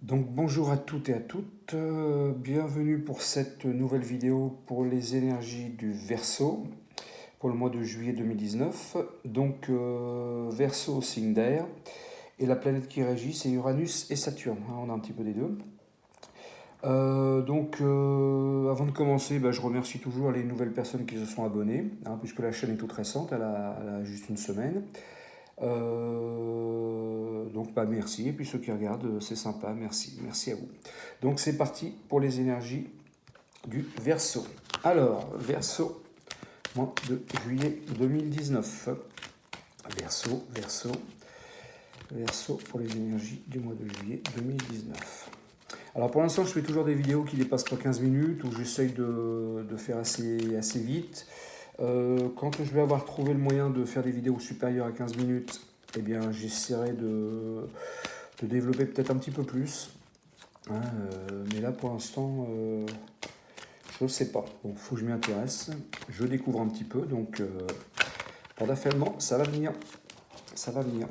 Donc bonjour à toutes et à toutes, bienvenue pour cette nouvelle vidéo pour les énergies du Verseau pour le mois de juillet 2019. Donc Verseau signe d'air et la planète qui régit c'est Uranus et Saturne, hein, on a un petit peu des deux. Avant de commencer, je remercie toujours les nouvelles personnes qui se sont abonnées, hein, puisque la chaîne est toute récente, elle a juste une semaine. Merci, et puis ceux qui regardent, c'est sympa, merci à vous. Donc c'est parti pour les énergies du Verseau. Alors, Verseau, mois de juillet 2019. Verseau pour les énergies du mois de juillet 2019. Alors pour l'instant, je fais toujours des vidéos qui ne dépassent pas 15 minutes, où j'essaye de faire assez vite. Quand je vais avoir trouvé le moyen de faire des vidéos supérieures à 15 minutes, eh bien j'essaierai de développer peut-être un petit peu plus. Hein, mais là pour l'instant, je ne sais pas. Bon, faut que je m'y intéresse. Je découvre un petit peu, donc pas d'affalement, ça va venir. Ça va venir.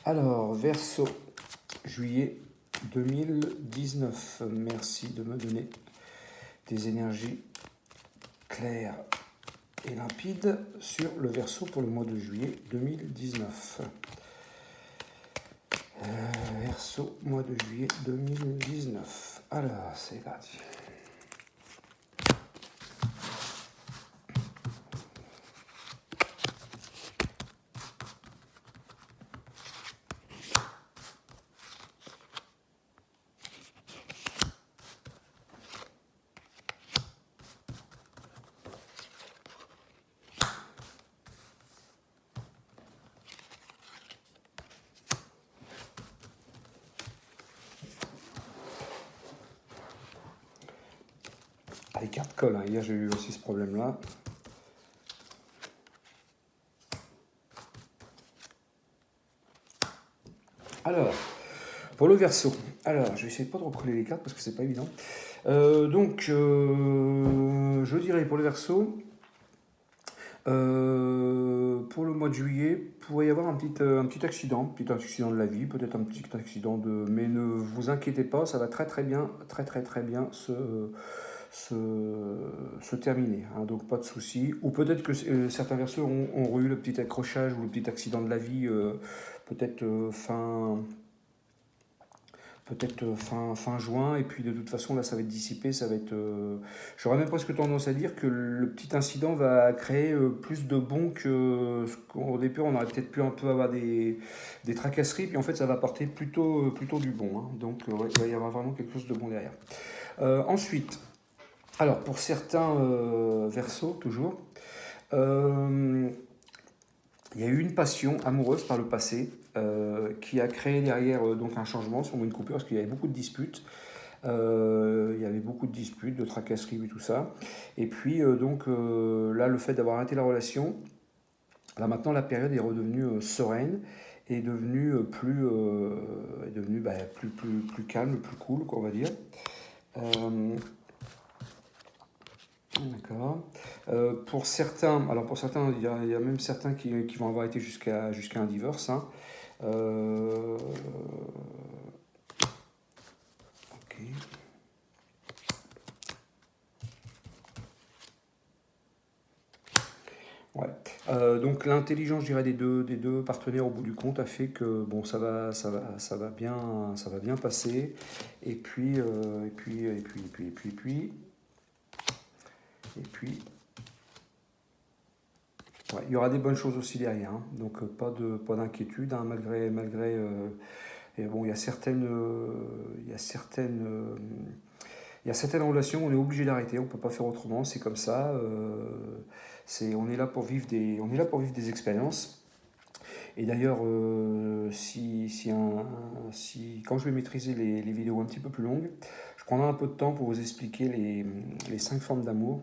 Alors, Verseau, juillet 2019. Merci de me donner des énergies claires et limpides sur le Verseau pour le mois de juillet 2019. Verseau, mois de juillet 2019. Alors, c'est parti. Ah, les cartes collent, hein. Hier j'ai eu aussi ce problème-là. Alors, pour le Verseau. Alors, je vais essayer de pas de recoller les cartes parce que c'est pas évident. Je dirais pour le Verseau, pour le mois de juillet, pourrait y avoir un petit accident de la vie, peut-être un petit accident de. Mais ne vous inquiétez pas, ça va très bien, très bien se, se terminer, hein, donc pas de souci. Ou peut-être que certains Verseaux ont eu le petit accrochage ou le petit accident de la vie, peut-être fin juin, et puis de toute façon là ça va être dissipé, ça va être... J'aurais même presque tendance à dire que le petit incident va créer plus de bons que... Au départ on aurait peut-être pu un peu avoir des tracasseries, puis en fait ça va apporter plutôt du bon, hein. Donc ouais, il va y avoir vraiment quelque chose de bon derrière. Ensuite, alors pour certains Verseaux toujours, euh, il y a eu une passion amoureuse par le passé qui a créé derrière donc un changement, sûrement une coupure, parce qu'il y avait beaucoup de disputes. Il y avait beaucoup de disputes, de tracasseries et tout ça. Et puis là, le fait d'avoir arrêté la relation, là maintenant la période est redevenue sereine, est devenue plus calme, plus cool, quoi, on va dire. D'accord. Pour certains, il y a même certains qui vont avoir été jusqu'à un divorce, hein. Euh, ok. Ouais. Donc l'intelligence, je dirais, des deux partenaires au bout du compte a fait que bon, ça va bien passer. Et puis, et puis, ouais, il y aura des bonnes choses aussi derrière, hein. Donc pas d'inquiétude, hein, malgré. Et bon, il y a certaines relations, on est obligé d'arrêter, on peut pas faire autrement, c'est comme ça. On est là pour vivre on est là pour vivre des expériences. Et d'ailleurs, quand je vais maîtriser les vidéos un petit peu plus longues, je prendrai un peu de temps pour vous expliquer les 5 formes d'amour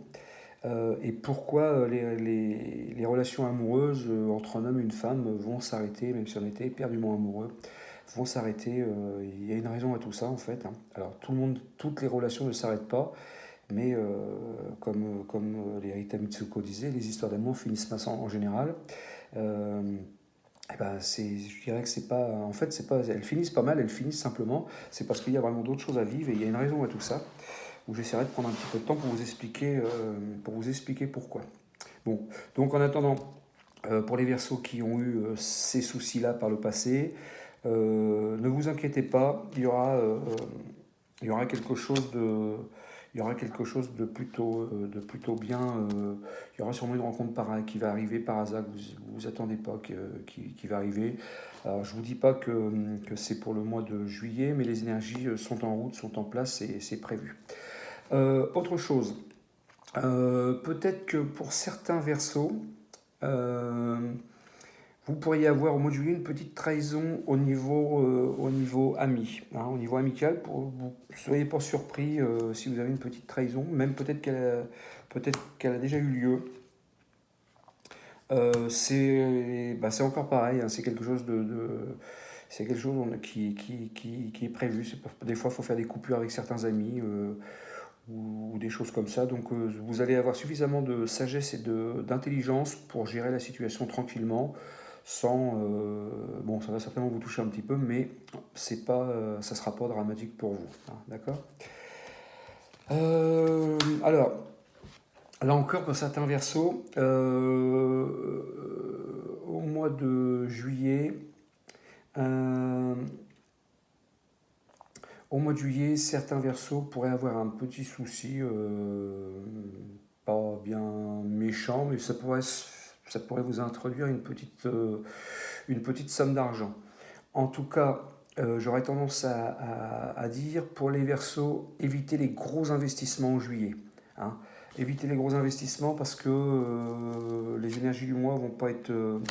et pourquoi les relations amoureuses entre un homme et une femme vont s'arrêter, même si on était éperdument amoureux, vont s'arrêter. Il y a une raison à tout ça en fait, hein. Alors toutes les relations ne s'arrêtent pas, mais comme les Rita Mitsuko disait, les histoires d'amour finissent en général. Euh, eh ben, je dirais que c'est pas, en fait, c'est pas, elles finissent pas mal, elles finissent simplement. C'est parce qu'il y a vraiment d'autres choses à vivre et il y a une raison à tout ça. Où j'essaierai de prendre un petit peu de temps pour vous expliquer pourquoi. Bon, donc en attendant, pour les Verseaux qui ont eu ces soucis-là par le passé, ne vous inquiétez pas, il y aura quelque chose de, il y aura quelque chose de plutôt bien. Il y aura sûrement une rencontre qui va arriver par hasard, que vous vous attendez pas, qui va arriver. Alors, je ne vous dis pas que c'est pour le mois de juillet, mais les énergies sont en route, sont en place et c'est prévu. Autre chose, peut-être que pour certains Verseaux, vous pourriez avoir au mois de juillet une petite trahison au niveau ami, hein, au niveau amical. Vous ne soyez pas surpris si vous avez une petite trahison, même peut-être qu'elle a déjà eu lieu. C'est encore pareil, hein, c'est quelque chose c'est quelque chose qui est prévu. Des fois, il faut faire des coupures avec certains amis ou des choses comme ça. Donc, vous allez avoir suffisamment de sagesse et d'intelligence pour gérer la situation tranquillement. Bon, ça va certainement vous toucher un petit peu, mais ça ne sera pas dramatique pour vous. Hein, d'accord. Alors, là encore, pour certains Verseaux, au mois de juillet, certains Verseaux pourraient avoir un petit souci, pas bien méchant, mais ça pourrait vous introduire une petite somme d'argent. En tout cas, j'aurais tendance à dire pour les Verseaux, évitez les gros investissements en juillet. Hein. Évitez les gros investissements parce que les énergies du mois vont pas être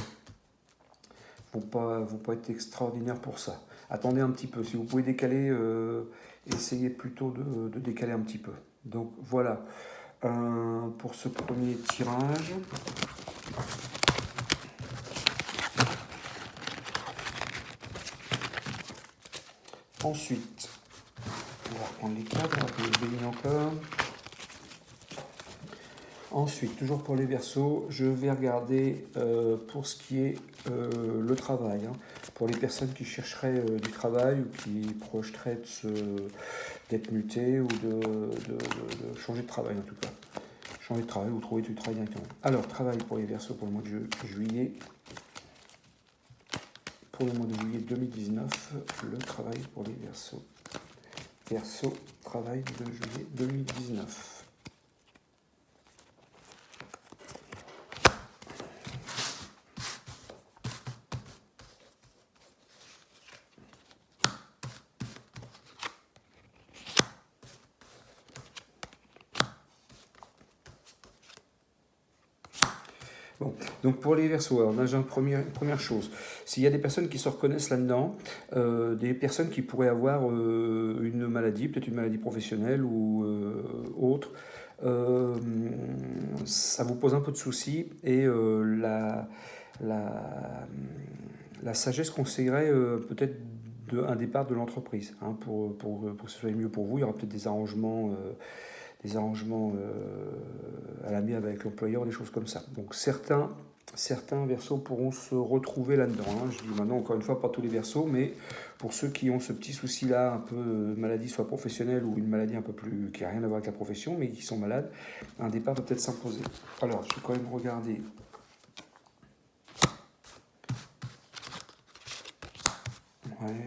extraordinaires pour ça. Attendez un petit peu. Si vous pouvez décaler, essayez plutôt de décaler un petit peu. Donc voilà pour ce premier tirage. Ensuite, on va reprendre les cartes, on va prendre les bénis encore. Ensuite, toujours pour les Verseaux, je vais regarder pour ce qui est le travail. Hein. Pour les personnes qui chercheraient du travail ou qui projeteraient d'être mutées ou de changer de travail en tout cas. Changer de travail ou trouver du travail directement. Alors, travail pour les Verseaux pour le mois de juillet. Pour le mois de juillet 2019, le travail pour les Verseaux. Verseau, travail de juillet 2019. Bon, donc pour les Verseaux, alors déjà première chose, s'il y a des personnes qui se reconnaissent là-dedans, des personnes qui pourraient avoir une maladie, peut-être une maladie professionnelle ou autre, ça vous pose un peu de soucis et la sagesse conseillerait peut-être un départ de l'entreprise hein, pour que ce soit mieux pour vous. Il y aura peut-être des arrangements à l'amiable avec l'employeur, des choses comme ça. Donc certains Verseaux pourront se retrouver là-dedans. Hein. Je dis maintenant, encore une fois, pas tous les Verseaux, mais pour ceux qui ont ce petit souci-là, un peu maladie, soit professionnelle ou une maladie un peu plus qui n'a rien à voir avec la profession, mais qui sont malades, un départ peut peut-être s'imposer. Alors, je vais quand même regarder. Ouais.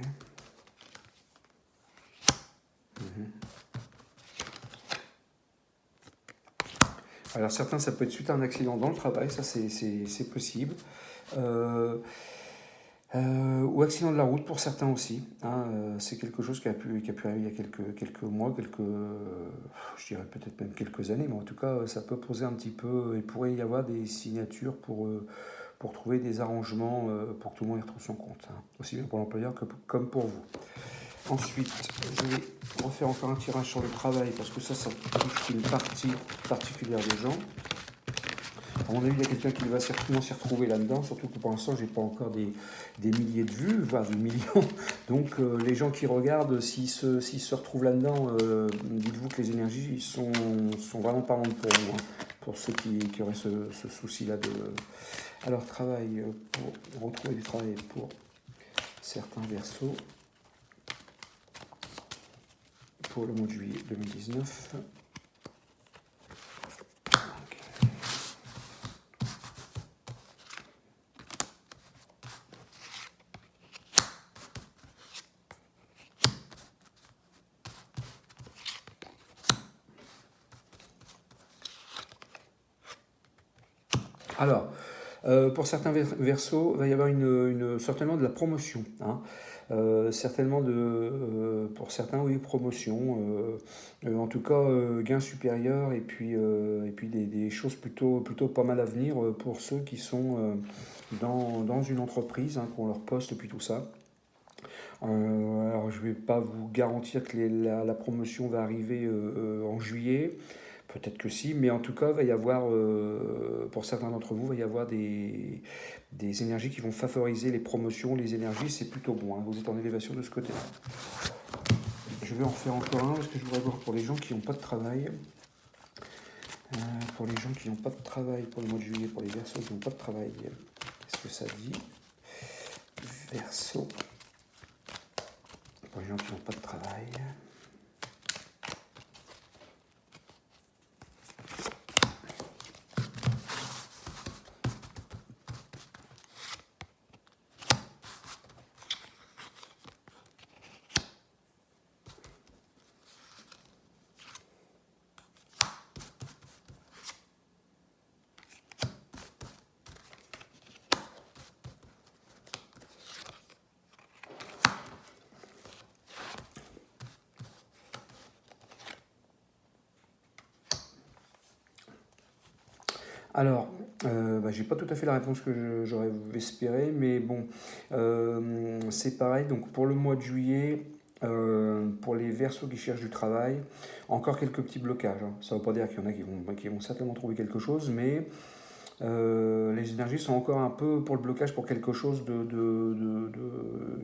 Alors certains, ça peut être suite à un accident dans le travail, ça c'est possible. Ou accident de la route pour certains aussi. Hein, c'est quelque chose qui a pu arriver il y a quelques mois, je dirais peut-être même quelques années, mais en tout cas ça peut poser un petit peu, il pourrait y avoir des signatures pour trouver des arrangements pour que tout le monde y retrouve son compte, hein, aussi bien pour l'employeur comme pour vous. Ensuite, je vais refaire encore un tirage sur le travail parce que ça touche une partie particulière des gens. À mon avis, il y a quelqu'un qui va certainement s'y retrouver là-dedans, surtout que pour l'instant, je n'ai pas encore des milliers de vues, voire des millions. Donc, les gens qui regardent, s'ils se retrouvent là-dedans, dites-vous que les énergies sont vraiment parlantes pour vous. Hein. pour ceux qui auraient ce souci-là de... Alors, travail, pour retrouver du travail pour certains Verseaux, pour le mois de juillet 2019. Alors, pour certains Verseaux, il va y avoir certainement de la promotion. Hein. Certainement pour certains, oui, promotion. En tout cas, gain supérieur et puis des choses plutôt pas mal à venir pour ceux qui sont dans une entreprise, hein, qui ont leur poste et puis tout ça. Alors, je ne vais pas vous garantir que la promotion va arriver en juillet. Peut-être que si, mais en tout cas, va y avoir, pour certains d'entre vous, va y avoir des énergies qui vont favoriser les promotions, les énergies, c'est plutôt bon. Hein, vous êtes en élévation de ce côté-là. Je vais en faire encore un parce que je voudrais voir pour les gens qui n'ont pas de travail. Pour les gens qui n'ont pas de travail pour le mois de juillet, pour les Verseaux qui n'ont pas de travail, qu'est-ce que ça dit? Verseaux. Pour les gens qui n'ont pas de travail. Alors, j'ai pas tout à fait la réponse que j'aurais espéré, mais bon, c'est pareil. Donc pour le mois de juillet, pour les Verseaux qui cherchent du travail, encore quelques petits blocages. Hein. Ça ne veut pas dire qu'il y en a qui vont certainement trouver quelque chose, mais les énergies sont encore un peu pour le blocage pour quelque chose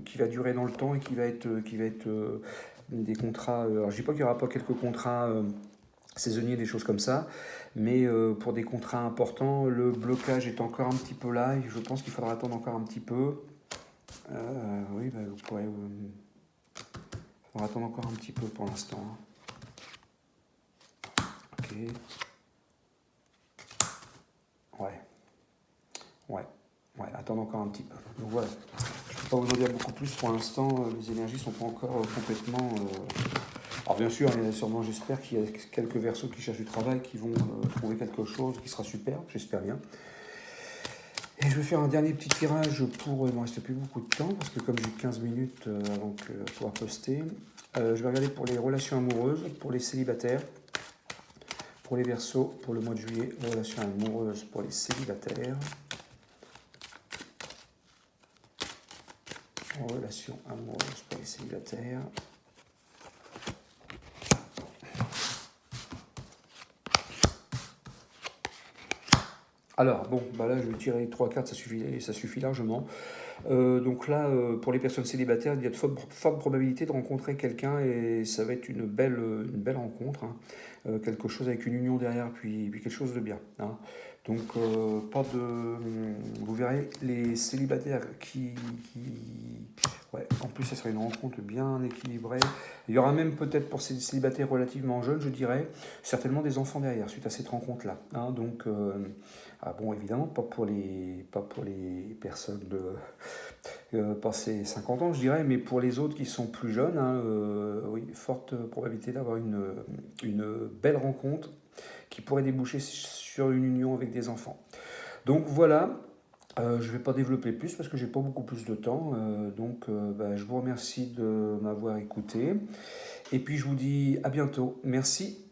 qui va durer dans le temps et qui va être des contrats. Alors je dis pas qu'il n'y aura pas quelques contrats saisonniers, des choses comme ça, mais pour des contrats importants, le blocage est encore un petit peu là et je pense qu'il faudra attendre encore un petit peu. Oui, vous pourrez. Il faudra attendre encore un petit peu pour l'instant. Ok. Ouais, attendre encore un petit peu. Donc voilà. Je ne peux pas vous en dire beaucoup plus pour l'instant. Les énergies ne sont pas encore complètement. Alors bien sûr, sûrement, j'espère qu'il y a quelques Verseaux qui cherchent du travail qui vont trouver quelque chose qui sera super, j'espère bien. Et je vais faire un dernier petit tirage pour... il ne me reste plus beaucoup de temps parce que comme j'ai 15 minutes avant de pouvoir poster, je vais regarder pour les relations amoureuses, pour les célibataires, pour les Verseaux, pour le mois de juillet, relations amoureuses pour les célibataires. Relations amoureuses pour les célibataires. Alors, bon, là, je vais tirer 3 cartes, ça suffit largement. Donc là, pour les personnes célibataires, il y a de fortes probabilités de rencontrer quelqu'un et ça va être une belle rencontre. Hein. Quelque chose avec une union derrière, puis quelque chose de bien. Hein. Donc, vous verrez, les célibataires ouais, en plus, ça serait une rencontre bien équilibrée. Il y aura même peut-être pour ces célibataires relativement jeunes, je dirais, certainement des enfants derrière, suite à cette rencontre-là. Hein. Donc, bon, évidemment, pas pour les personnes passées 50 ans, je dirais, mais pour les autres qui sont plus jeunes, hein, oui, forte probabilité d'avoir une belle rencontre qui pourrait déboucher sur une union avec des enfants. Donc voilà, je ne vais pas développer plus parce que j'ai pas beaucoup plus de temps. Je vous remercie de m'avoir écouté. Et puis je vous dis à bientôt. Merci.